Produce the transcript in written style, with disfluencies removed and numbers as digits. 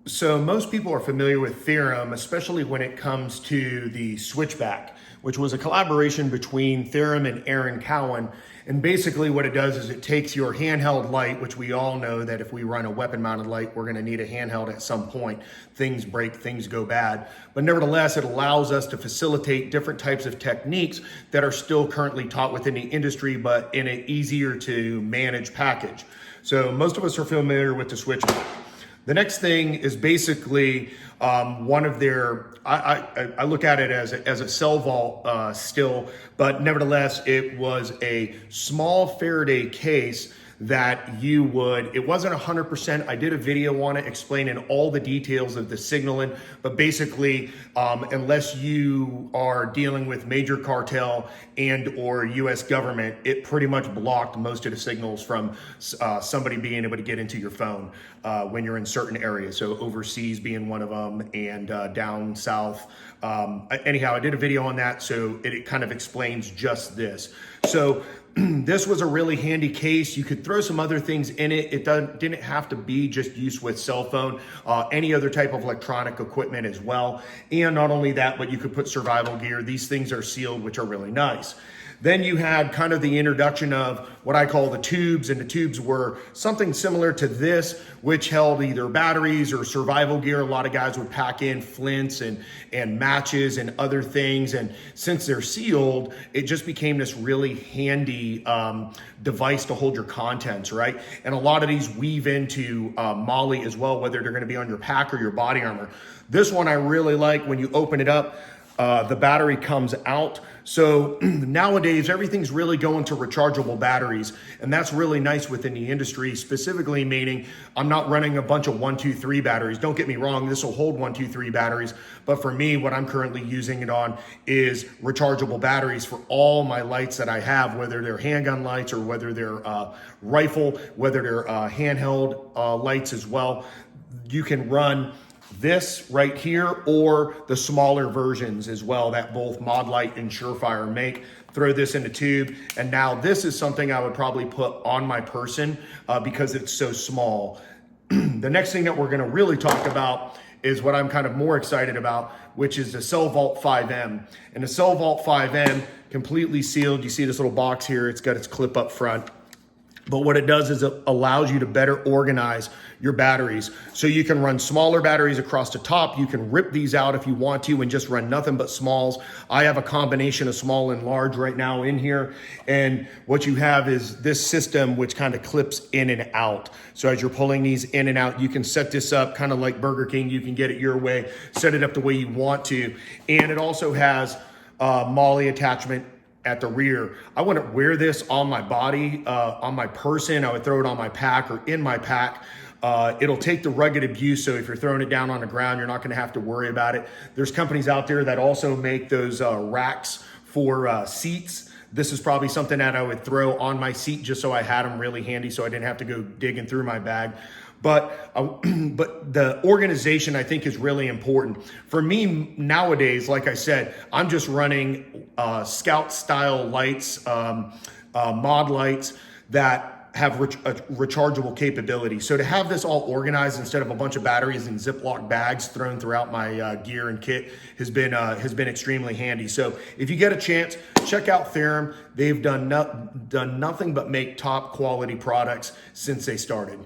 So most people are familiar with Thyrm, especially when it comes to the switchback, which was a collaboration between Thyrm and Aaron Cowan. And basically what it does is it takes your handheld light, which we all know that if we run a weapon mounted light, we're gonna need a handheld at some point. Things break, things go bad. But nevertheless, it allows us to facilitate different types of techniques that are still currently taught within the industry, but in an easier to manage package. So most of us are familiar with the switchback. The next thing is basically one of their, I look at it as a cell vault still, but nevertheless, it was a small Faraday case that you would, it wasn't 100%. I did a video on it explaining all the details of the signaling, but basically, unless you are dealing with major cartel and or US government, it pretty much blocked most of the signals from somebody being able to get into your phone when you're in certain areas. So overseas being one of them, and down south. Anyhow, I did a video on that, so it kind of explains just this. So this was a really handy case. You could throw some other things in it. It didn't have to be just used with cell phone, any other type of electronic equipment as well. And not only that, but you could put survival gear. These things are sealed, which are really nice. Then you had kind of the introduction of what I call the tubes, and the tubes were something similar to this, which held either batteries or survival gear. A lot of guys would pack in flints and matches and other things. And since they're sealed, it just became this really handy device to hold your contents, right? And a lot of these weave into MOLLE as well, whether they're gonna be on your pack or your body armor. This one I really like. When you open it up, the battery comes out. So nowadays, everything's really going to rechargeable batteries. And that's really nice within the industry, specifically meaning I'm not running a bunch of 1, 2, 3 batteries. Don't get me wrong, this will hold 1, 2, 3 batteries. But for me, what I'm currently using it on is rechargeable batteries for all my lights that I have, whether they're handgun lights or whether they're rifle, whether they're handheld lights as well. You can run this right here or the smaller versions as well that both Modlite and Surefire make. Throw this in a tube, and now this is something I would probably put on my person because it's so small. The next thing that we're gonna really talk about is what I'm kind of more excited about, which is the Cell Vault 5M. And the Cell Vault 5M, completely sealed. You see this little box here, it's got its clip up front. But what it does is it allows you to better organize your batteries. So you can run smaller batteries across the top. You can rip these out if you want to and just run nothing but smalls. I have a combination of small and large right now in here. And what you have is this system which kind of clips in and out. So as you're pulling these in and out, you can set this up kind of like Burger King. You can get it your way, set it up the way you want to. And it also has MOLLE attachment at the rear. I wouldn't wear this on my body, on my person. I would throw it on my pack or in my pack. It'll take the rugged abuse, so if you're throwing it down on the ground, you're not gonna have to worry about it. There's companies out there that also make those racks for seats. This is probably something that I would throw on my seat just so I had them really handy so I didn't have to go digging through my bag. But the organization, I think, is really important. For me nowadays, like I said, I'm just running Scout style lights, mod lights that have rechargeable capability. So to have this all organized instead of a bunch of batteries in Ziploc bags thrown throughout my gear and kit has been extremely handy. So if you get a chance, check out Thyrm. They've done nothing but make top quality products since they started.